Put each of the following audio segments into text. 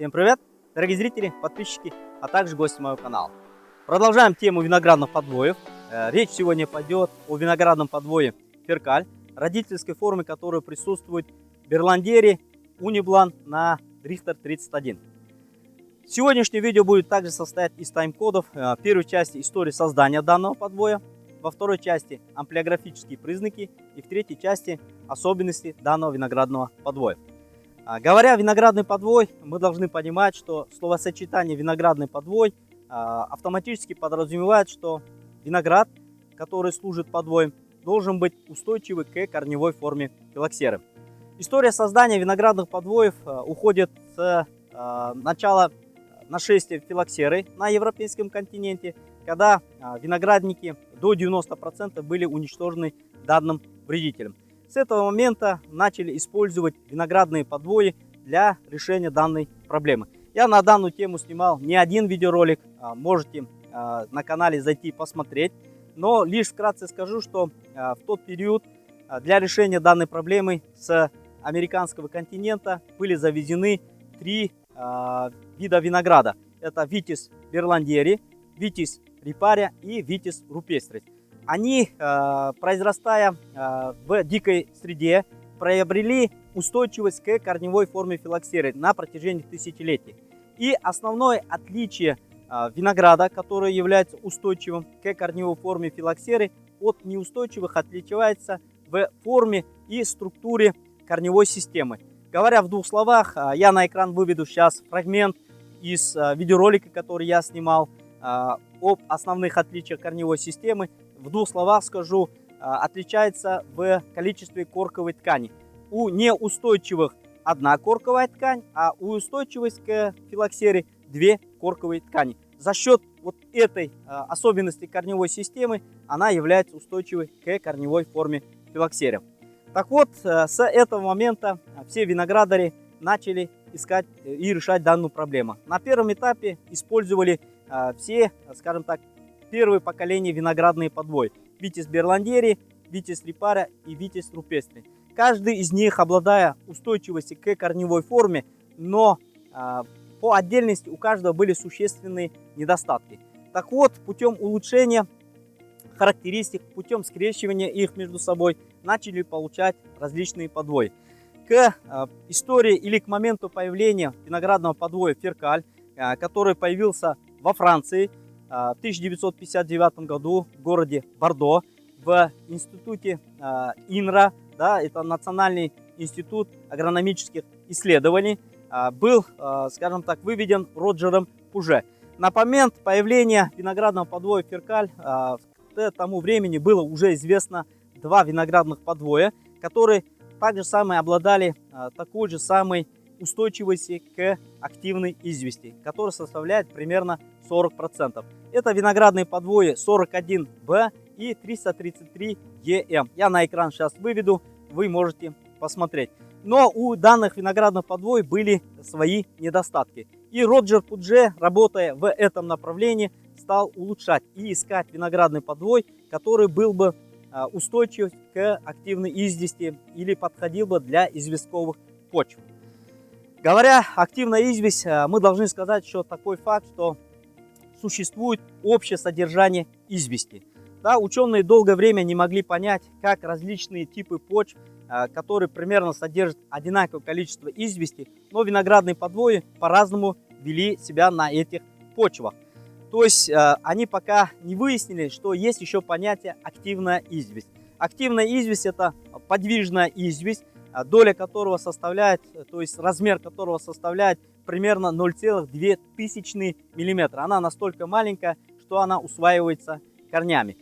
Всем привет, дорогие зрители, подписчики, а также гости моего канала. Продолжаем тему виноградных подвоев. Речь сегодня пойдет о виноградном подвое Феркаль, родительской форме которой присутствует Берландери Униблан на Дрифтер 31. Сегодняшнее видео будет также состоять из тайм-кодов. В первой части истории создания данного подвоя, во второй части амплиографические признаки и в третьей части особенности данного виноградного подвоя. Говоря виноградный подвой, мы должны понимать, что словосочетание виноградный подвой автоматически подразумевает, что виноград, который служит подвоем, должен быть устойчивый к корневой форме филоксеры. История создания виноградных подвоев уходит с начала нашествия филоксеры на европейском континенте, когда виноградники до 90% были уничтожены данным вредителем. С этого момента начали использовать виноградные подвои для решения данной проблемы. Я на данную тему снимал не один видеоролик, можете на канале зайти и посмотреть. Но лишь вкратце скажу, что в тот период для решения данной проблемы с американского континента были завезены три вида винограда. Это Витис Берландери, Витис Рипария и Витис Рупестрис. Они, произрастая в дикой среде, приобрели устойчивость к корневой форме филоксеры на протяжении тысячелетий. И основное отличие винограда, который является устойчивым к корневой форме филоксеры, от неустойчивых отличается в форме и структуре корневой системы. Говоря в двух словах, я на экран выведу сейчас фрагмент из видеоролика, который я снимал, об основных отличиях корневой системы. В двух словах скажу, отличается в количестве корковой ткани. У неустойчивых одна корковая ткань, а у устойчивости к филоксере две корковые ткани. За счет вот этой особенности корневой системы она является устойчивой к корневой форме филоксеры. Так вот, с этого момента все виноградари начали искать и решать данную проблему. На первом этапе использовали все, скажем так, первое поколение виноградные подвои. Витис Берландери, Витис Рипария и Витис Рупестри. Каждый из них, обладая устойчивостью к корневой форме, но по отдельности у каждого были существенные недостатки. Так вот, путем улучшения характеристик, путем скрещивания их между собой, начали получать различные подвои. К истории или к моменту появления виноградного подвоя Феркаль, который появился во Франции в 1959 году в городе Бордо, в институте ИНРА, да, это Национальный институт агрономических исследований, был, скажем так, выведен Роджером Пуже. На момент появления виноградного подвоя Феркаль к тому времени было уже известно два виноградных подвоя, которые также самые обладали такой же самой устойчивости к активной извести, которая составляет примерно 40%. Это виноградные подвои 41В и 333ЕМ. Я на экран сейчас выведу, вы можете посмотреть. Но у данных виноградных подвоев были свои недостатки. И Роджер Пудже, работая в этом направлении, стал улучшать и искать виноградный подвой, который был бы устойчив к активной извести или подходил бы для известковых почв. Говоря активная известь, мы должны сказать еще такой факт, что существует общее содержание извести. Да, ученые долгое время не могли понять, как различные типы почв, которые примерно содержат одинаковое количество извести, но виноградные подвои по-разному вели себя на этих почвах. То есть они пока не выяснили, что есть еще понятие активная известь. Активная известь — это подвижная известь, доля которого составляет, то есть размер которого составляет примерно 0,2 мм. Она настолько маленькая, что она усваивается корнями.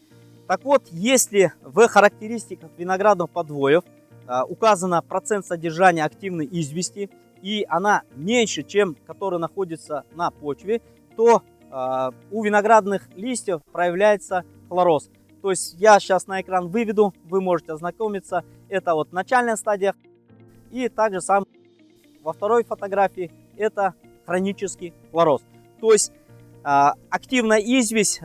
Так вот, если в характеристиках виноградных подвоев указано процент содержания активной извести, и она меньше, чем которая находится на почве, то у виноградных листьев проявляется хлороз. То есть я сейчас на экран выведу, вы можете ознакомиться. Это вот начальная стадия. И также сам во второй фотографии это хронический хлороз. То есть активная известь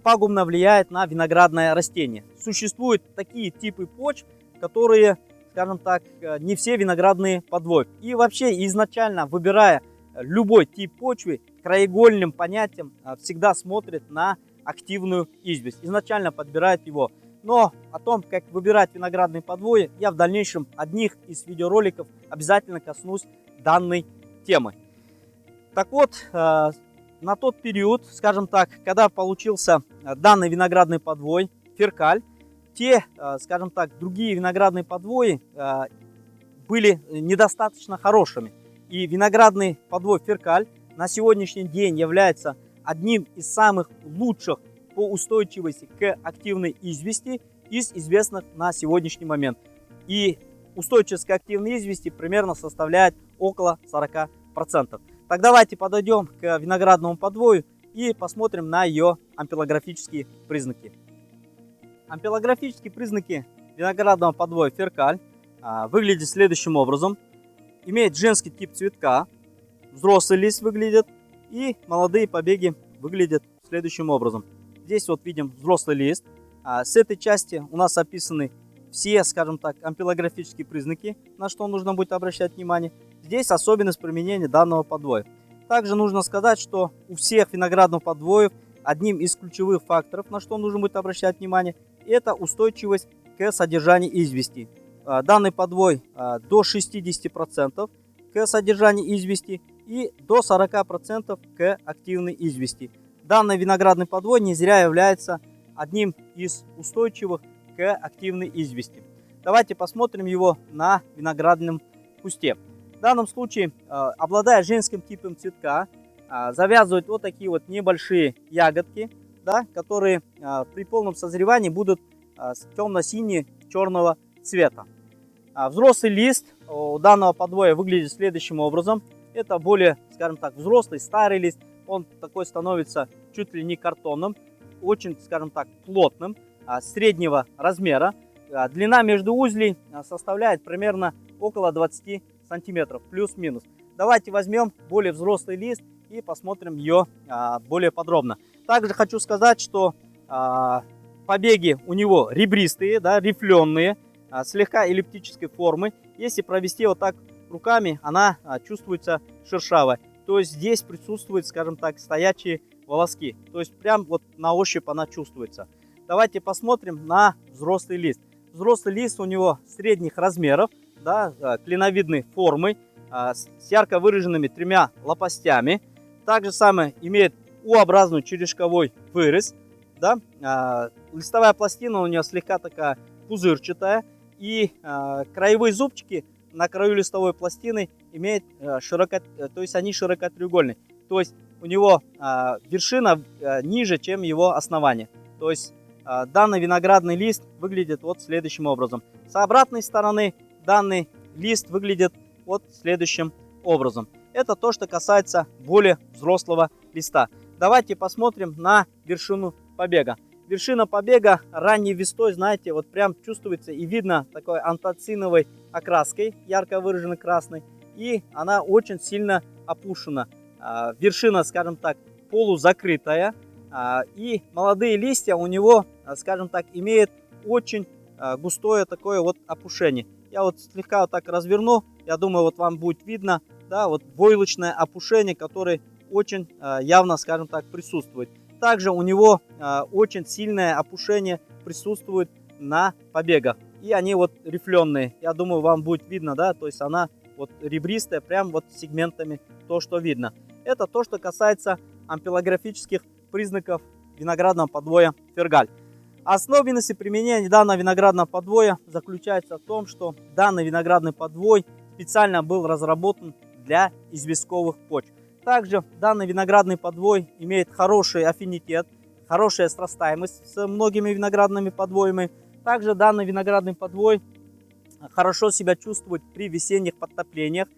пагубно влияет на виноградное растение. Существуют такие типы почв, которые, скажем так, не все виноградные подвои. И вообще изначально, выбирая любой тип почвы краеугольным понятием всегда смотрит на активную известь. Изначально подбирает его. Но о том, как выбирать виноградные подвои, я в дальнейшем одних из видеороликов обязательно коснусь данной темы. Так вот, на тот период, скажем так, когда получился данный виноградный подвой Феркаль, те, скажем так, другие виноградные подвои были недостаточно хорошими. И виноградный подвой Феркаль на сегодняшний день является одним из самых лучших по устойчивости к активной извести из известных на сегодняшний момент. И устойчивость к активной извести примерно составляет около 40%. Так давайте подойдем к виноградному подвою и посмотрим на ее ампелографические признаки. Ампелографические признаки виноградного подвоя Феркаль выглядят следующим образом. Имеет женский тип цветка, взрослый лист выглядит, и молодые побеги выглядят следующим образом. Здесь вот видим взрослый лист. С этой части у нас описаны все, скажем так, ампелографические признаки, на что нужно будет обращать внимание. Здесь особенность применения данного подвоя. Также нужно сказать, что у всех виноградных подвоев одним из ключевых факторов, на что нужно будет обращать внимание, это устойчивость к содержанию извести. Данный подвой до 60% к содержанию извести и до 40% к активной извести. Данный виноградный подвой не зря является одним из устойчивых к активной извести. Давайте посмотрим его на виноградном кусте. В данном случае, обладая женским типом цветка, завязывают вот такие вот небольшие ягодки, да, которые при полном созревании будут темно-сине-черного цвета. Взрослый лист у данного подвоя выглядит следующим образом. Это более, скажем так, взрослый, старый лист. Он такой становится чуть ли не картонным, очень, скажем так, плотным, среднего размера. Длина между узлей составляет примерно около 20 сантиметров, плюс-минус. Давайте возьмем более взрослый лист и посмотрим ее более подробно. Также хочу сказать, что побеги у него ребристые, да, рифленые, слегка эллиптической формы. Если провести вот так руками, она чувствуется шершавой. То есть здесь присутствуют, скажем так, стоячие волоски. То есть прям вот на ощупь она чувствуется. Давайте посмотрим на взрослый лист. Взрослый лист у него средних размеров, да, клиновидной формы, с ярко выраженными тремя лопастями. Также самое имеет U-образный черешковой вырез. Да. Листовая пластина у нее слегка такая пузырчатая. И краевые зубчики на краю листовой пластины имеют то есть они широкотреугольные. То есть у него вершина ниже, чем его основание. То есть данный виноградный лист выглядит вот следующим образом. С обратной стороны данный лист выглядит вот следующим образом. Это то, что касается более взрослого листа. Давайте посмотрим на вершину побега. Вершина побега ранней весной, знаете, вот прям чувствуется и видно такой антрациновой окраской, ярко выраженной красной. И она очень сильно опушена. Вершина, скажем так, полузакрытая. И молодые листья у него, скажем так, имеют очень густое такое вот опушение. Я вот слегка вот так разверну, я думаю, вот вам будет видно, да, вот войлочное опушение, которое очень явно, скажем так, присутствует. Также у него очень сильное опушение присутствует на побегах. И они вот рифленые. Я думаю, вам будет видно, да, то есть она вот ребристая, прям вот сегментами то, что видно. Это то, что касается ампелографических признаков виноградного подвоя Феркаль. Особенности применения данного виноградного подвоя заключается в том, что данный виноградный подвой специально был разработан для известковых почв. Также данный виноградный подвой имеет хороший аффинитет, хорошая срастаемость с многими виноградными подвоями. Также данный виноградный подвой хорошо себя чувствует при весенних подтоплениях.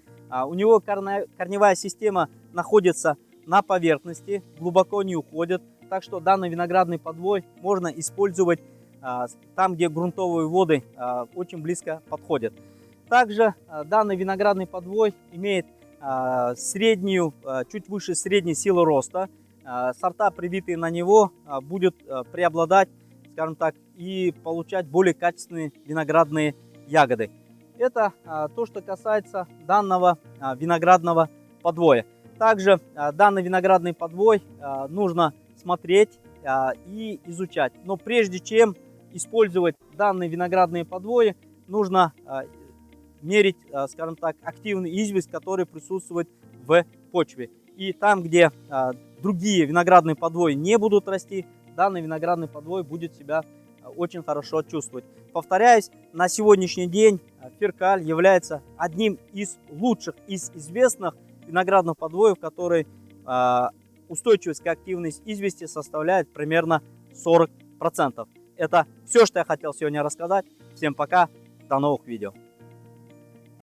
У него корневая система находится на поверхности, глубоко не уходит. Так что данный виноградный подвой можно использовать там, где грунтовые воды очень близко подходят. Также данный виноградный подвой имеет среднюю, чуть выше средней силы роста. Сорта, привитые на него, будут преобладать, скажем так, и получать более качественные виноградные ягоды. Это то, что касается данного виноградного подвоя. также данный виноградный подвой нужно смотреть и изучать. Но прежде чем использовать данные виноградные подвои, нужно мерить, скажем так, активный известь, который присутствует в почве. И там, где другие виноградные подвои не будут расти, данный виноградный подвой будет себя очень хорошо чувствовать. Повторяюсь, на сегодняшний день Феркаль является одним из лучших, из известных виноградных подвоев, который устойчивость к активности извести составляет примерно 40%. Это все, что я хотел сегодня рассказать. Всем пока, до новых видео.